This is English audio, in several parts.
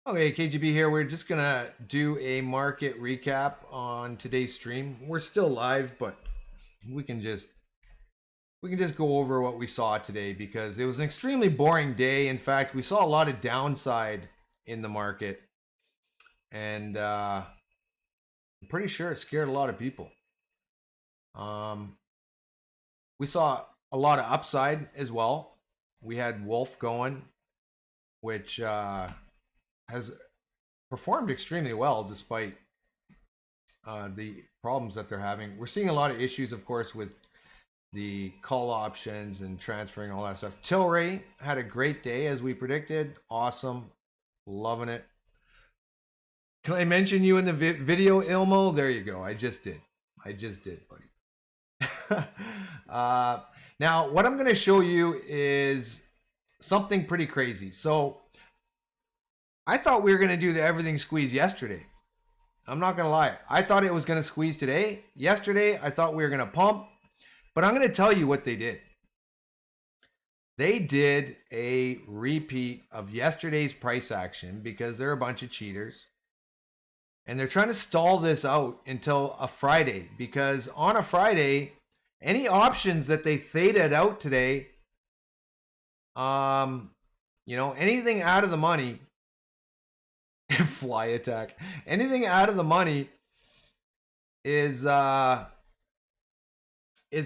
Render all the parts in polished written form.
Okay, KGB here. We're just gonna do a market recap on today's stream. We're still live, but we can just we can just go over what we saw today because it was an extremely boring day. In fact, we saw a lot of downside in the market, and I'm pretty sure it scared a lot of people. Um, we saw a lot of upside as well. We had Wolf going, which has performed extremely well despite the problems that they're having. We're seeing a lot of issues, of course, with the call options and transferring all that stuff. Tilray had a great day as we predicted. Awesome. Loving it. Can I mention you in the video, Ilmo? There you go. I just did. Buddy. Now, what I'm going to show you is something pretty crazy. So, I thought we were going to do the everything squeeze yesterday. I'm not going to lie. I thought it was going to squeeze today. Yesterday, I thought we were going to pump. But I'm going to tell you what they did. They did a repeat of yesterday's price action because they're a bunch of cheaters. And they're trying to stall this out until a Friday. Because on a Friday, any options that they thetaed out today, anything out of the money, fly attack, anything out of the money is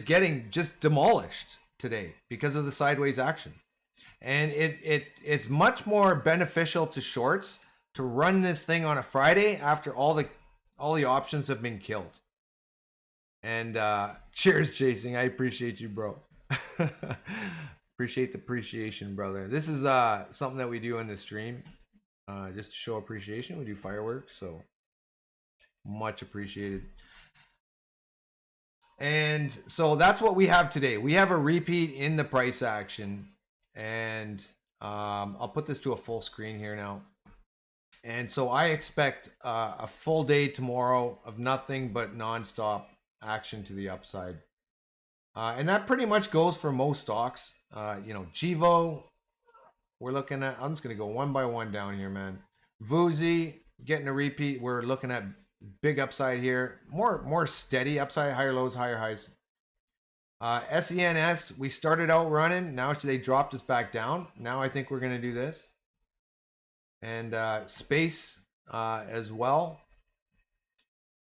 getting just demolished today because of the sideways action. And it's much more beneficial to shorts to run this thing on a Friday after all the options have been killed. And cheers, Chasing. I appreciate you, bro. Appreciate the appreciation, brother. This is something that we do in the stream, just to show appreciation. We do fireworks, so much appreciated. And so that's what we have today. We have a repeat in the price action, and I'll put this to a full screen here now. And so I expect a full day tomorrow of nothing but nonstop action to the upside. And that pretty much goes for most stocks. Givo, we're looking at, I'm just going to go one by one down here, man. Vuzi, getting a repeat. We're looking at big upside here. More steady upside, higher lows, higher highs. SENS, we started out running. Now they dropped us back down. Now I think we're going to do this. And Space as well.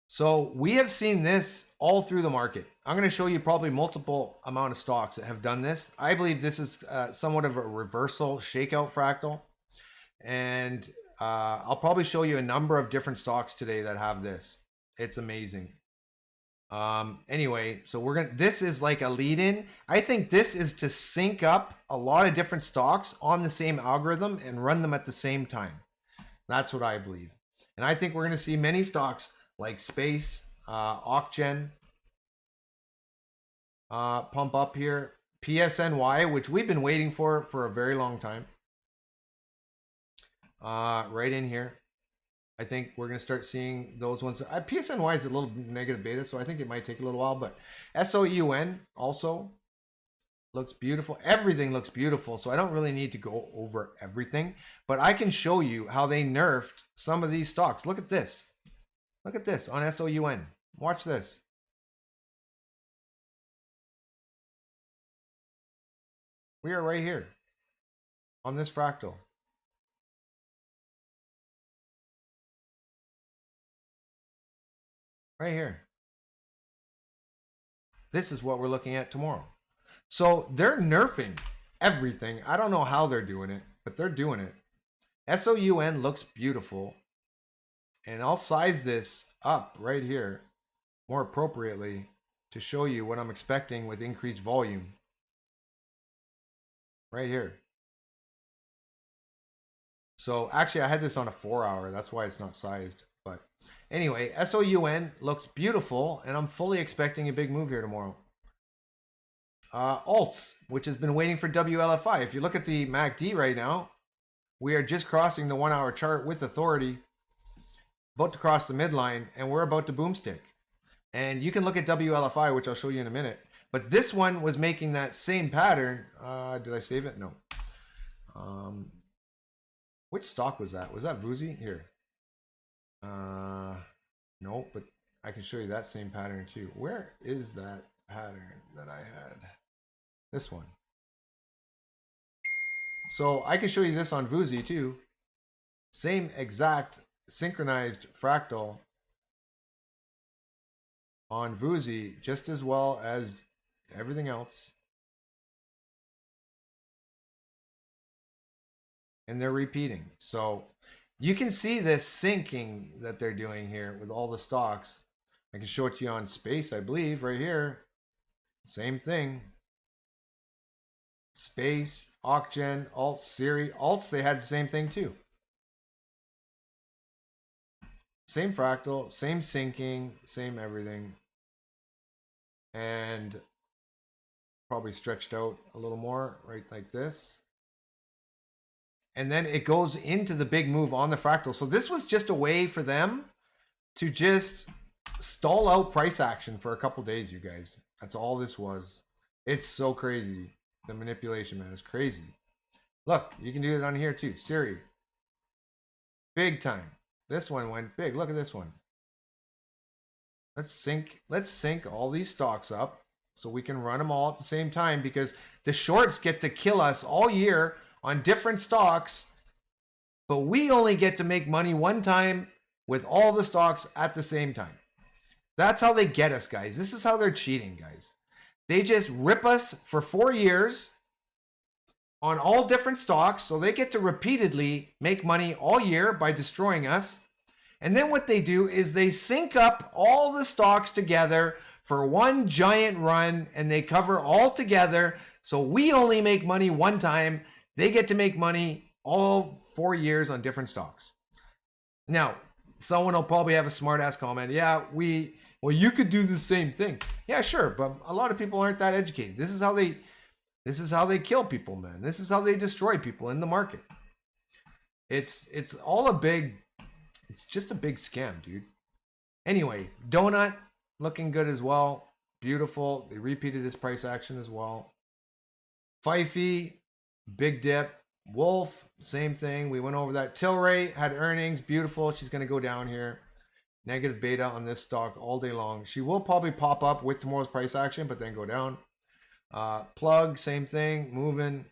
So we have seen this all through the market. I'm going to show you probably multiple amount of stocks that have done this. I believe this is somewhat of a reversal shakeout fractal. And I'll probably show you a number of different stocks today that have this. It's amazing. Anyway, so this is like a lead in. I think this is to sync up a lot of different stocks on the same algorithm and run them at the same time. That's what I believe. And I think we're going to see many stocks like Space, Ocgen, pump up here. PSNY, which we've been waiting for a very long time. Right in here. I think we're going to start seeing those ones. PSNY is a little negative beta, so I think it might take a little while. But SOUN also looks beautiful. Everything looks beautiful, so I don't really need to go over everything. But I can show you how they nerfed some of these stocks. Look at this. Look at this on SOUN. Watch this. We are right here on this fractal. Right here. This is what we're looking at tomorrow. So they're nerfing everything. I don't know how they're doing it, but they're doing it. SOUN looks beautiful. And I'll size this up right here more appropriately to show you what I'm expecting with increased volume. Right here. So actually I had this on a 4-hour. That's why it's not sized. But anyway, SOUN looks beautiful, and I'm fully expecting a big move here tomorrow. Alts, which has been waiting for WLFI. If you look at the MACD right now, we are just crossing the 1-hour chart with authority, about to cross the midline, and we're about to boomstick. And you can look at WLFI, which I'll show you in a minute. But this one was making that same pattern. Did I save it? No. Which stock was that? Was that Vuzi? Here. No, but I can show you that same pattern too. Where is that pattern that I had? This one. So I can show you this on Vuzi too. Same exact synchronized fractal on Vuzi, just as well as everything else. And they're repeating. So you can see this syncing that they're doing here with all the stocks. I can show it to you on Space, I believe, right here. Same thing. Space, Ocgen, Alt, Siri. Alts, they had the same thing too. Same fractal, same syncing, same everything. And probably stretched out a little more, right like this. And then it goes into the big move on the fractal. So this was just a way for them to just stall out price action for a couple days, you guys. That's all this was. It's so crazy. The manipulation, man, is crazy. Look, you can do it on here too. Siri. Big time. This one went big. Look at this one. Let's sync all these stocks up so we can run them all at the same time, because the shorts get to kill us all year on different stocks, but we only get to make money one time with all the stocks at the same time. That's how they get us, guys. This is how they're cheating, guys. They just rip us for 4 years on all different stocks, so they get to repeatedly make money all year by destroying us. And then what they do is they sync up all the stocks together for one giant run, and they cover all together. So we only make money one time. They get to make money all 4 years on different stocks. Now, someone will probably have a smart ass comment. Yeah, well, you could do the same thing. Yeah, sure, but a lot of people aren't that educated. This is how they kill people, man. This is how they destroy people in the market. It's just a big scam, dude. Anyway, donut looking good as well. Beautiful. They repeated this price action as well. Fifey, big dip. Wolf, same thing. We went over that. Tilray had earnings. Beautiful. She's going to go down here. Negative beta on this stock all day long. She will probably pop up with tomorrow's price action, but then go down. Plug, same thing. Moving.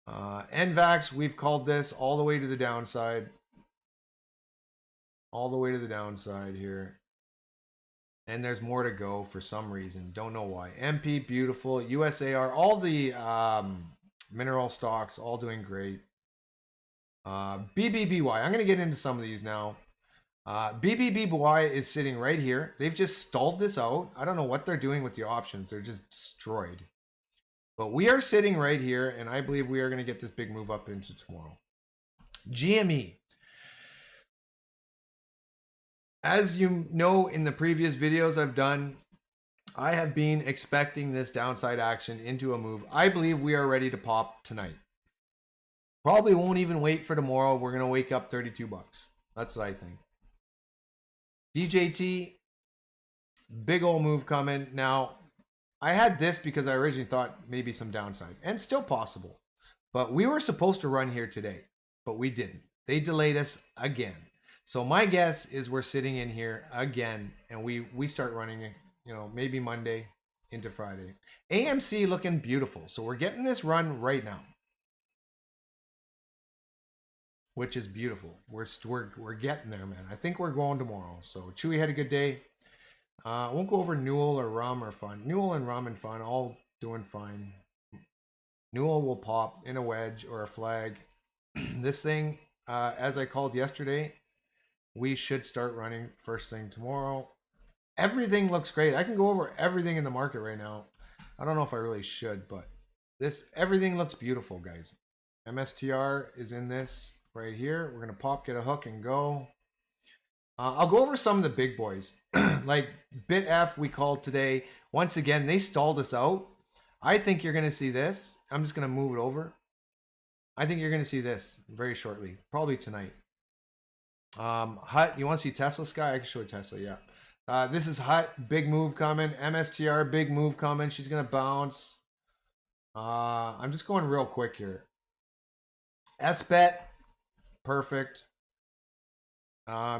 NVAX, we've called this all the way to the downside. All the way to the downside here. And there's more to go for some reason. Don't know why. MP, beautiful. USAR, all the mineral stocks, all doing great. BBBY, I'm going to get into some of these now. BBBY is sitting right here. They've just stalled this out. I don't know what they're doing with the options. They're just destroyed. But we are sitting right here, and I believe we are going to get this big move up into tomorrow. GME. As you know, in the previous videos I've done, I have been expecting this downside action into a move. I believe we are ready to pop tonight. Probably won't even wait for tomorrow. We're going to wake up 32 bucks. That's what I think. DJT, big old move coming. Now, I had this because I originally thought maybe some downside, and still possible. But we were supposed to run here today, but we didn't. They delayed us again. So my guess is we're sitting in here again, and we start running, maybe Monday into Friday. AMC looking beautiful. So we're getting this run right now, which is beautiful. We're getting there, man. I think we're going tomorrow. So Chewy had a good day. I won't go over Newell or Rum or Fun. Newell and Rum and Fun all doing fine. Newell will pop in a wedge or a flag. This thing, as I called yesterday, we should start running first thing tomorrow. Everything looks great. I can go over everything in the market right now. I don't know if I really should, but everything looks beautiful, guys. MSTR is in this right here. We're going to pop, get a hook, and go. I'll go over some of the big boys. Like BitF we called today. Once again, they stalled us out. I think you're going to see this. I'm just going to move it over. I think you're going to see this very shortly. Probably tonight. Hut, you want to see Tesla, Sky? I can show you Tesla, yeah. This is Hut, big move coming. MSTR, big move coming. She's going to bounce. I'm just going real quick here. SBET, perfect.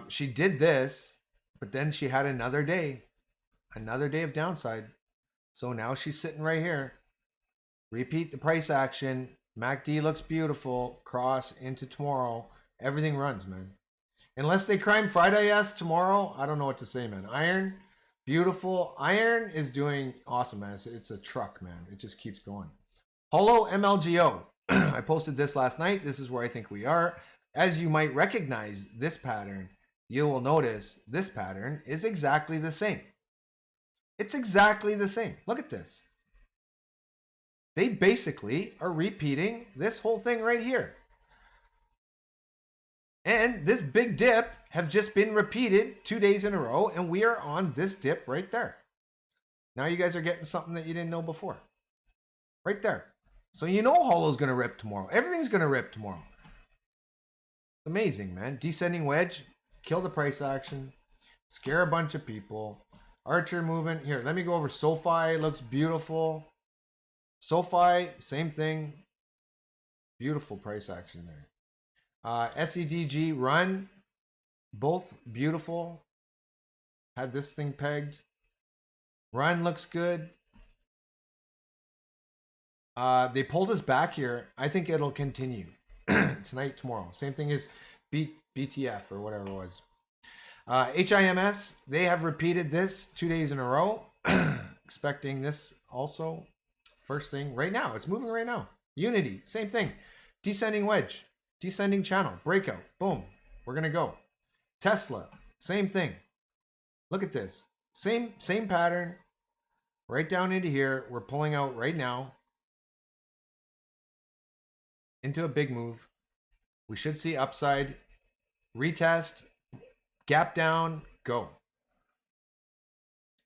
She did this, but then she had another day of downside. So now she's sitting right here. Repeat the price action. MACD looks beautiful. Cross into tomorrow. Everything runs, man. Unless they crime Friday yes tomorrow, I don't know what to say, man. Iron, beautiful. Iron is doing awesome, man. It's a truck, man. It just keeps going. Holo MLGO. I posted this last night. This is where I think we are. As you might recognize this pattern, you will notice this pattern is exactly the same. It's exactly the same. Look at this. They basically are repeating this whole thing right here. And this big dip have just been repeated 2 days in a row, and we are on this dip right there. Now you guys are getting something that you didn't know before. Right there. So you know Holo's going to rip tomorrow. Everything's going to rip tomorrow. Amazing, man. Descending wedge, kill the price action, scare a bunch of people. Archer moving. Here, let me go over SoFi. Looks beautiful. SoFi, same thing. Beautiful price action there. SEDG run, both beautiful. Had this thing pegged. Run looks good. They pulled us back here. I think it'll continue tonight, tomorrow. Same thing as BTF or whatever it was. HIMS, they have repeated this 2 days in a row. Expecting this also. First thing right now. It's moving right now. Unity, same thing. Descending wedge. Descending channel. Breakout. Boom. We're going to go. Tesla, same thing. Look at this. Same pattern. Right down into here. We're pulling out right now. Into a big move. We should see upside. Retest. Gap down. Go.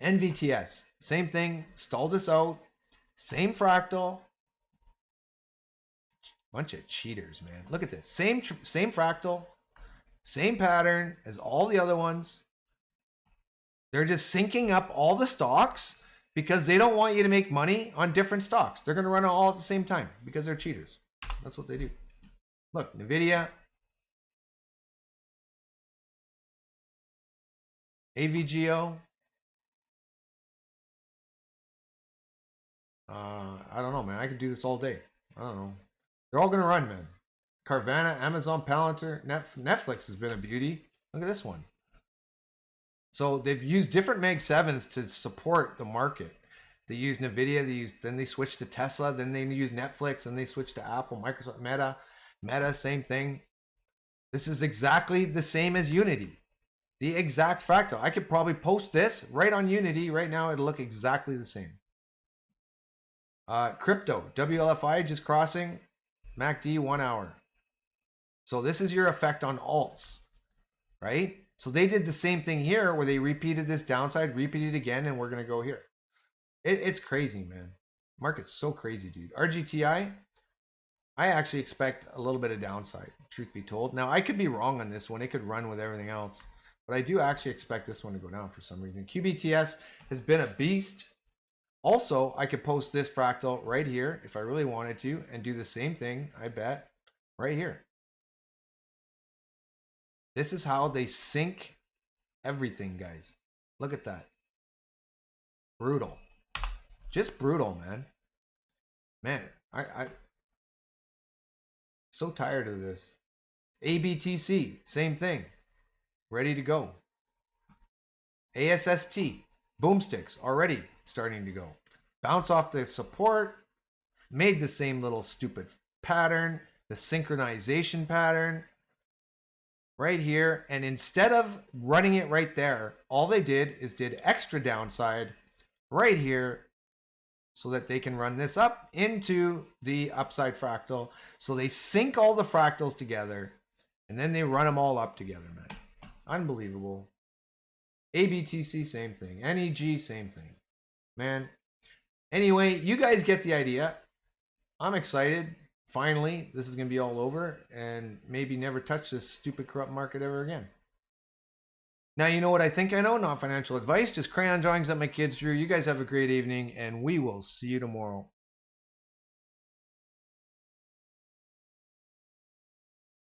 NVTS. Same thing. Stalled us out. Same fractal. Bunch of cheaters, man. Look at this. Same fractal. Same pattern as all the other ones. They're just syncing up all the stocks because they don't want you to make money on different stocks. They're going to run it all at the same time because they're cheaters. That's what they do. Look, NVIDIA. AVGO. I don't know, man. I could do this all day. I don't know. They're all going to run, man. Carvana, Amazon, Palantir, Netflix has been a beauty. Look at this one. So they've used different Mag 7s to support the market. They use NVIDIA, then they switch to Tesla, then they use Netflix, and they switch to Apple, Microsoft, Meta, same thing. This is exactly the same as Unity. The exact fractal. I could probably post this right on Unity right now. It'll look exactly the same. Crypto, WLFI just crossing. MACD 1 hour. So this is your effect on alts, right? So they did the same thing here where they repeated this downside, repeated again, and we're going to go here. It's crazy, man. Market's so crazy, dude. RGTI, I actually expect a little bit of downside, truth be told. Now, I could be wrong on this one. It could run with everything else. But I do actually expect this one to go down for some reason. QBTS has been a beast. Also, I could post this fractal right here if I really wanted to and do the same thing, I bet, right here. This is how they sync everything, guys. Look at that. Brutal. Just brutal, man. Man, I so tired of this. ABTC, same thing. Ready to go. ASST, boomsticks, already starting to go. Bounce off the support. Made the same little stupid pattern. The synchronization pattern. Right here. And instead of running it right there, all they did is did extra downside right here so that they can run this up into the upside fractal. So they sync all the fractals together and then they run them all up together, man. Unbelievable. ABTC, same thing. NEG, same thing. Man. Anyway, you guys get the idea. I'm excited. Finally, this is going to be all over and maybe never touch this stupid corrupt market ever again. Now, you know what I think I know? Not financial advice, just crayon drawings that my kids drew. You guys have a great evening and we will see you tomorrow.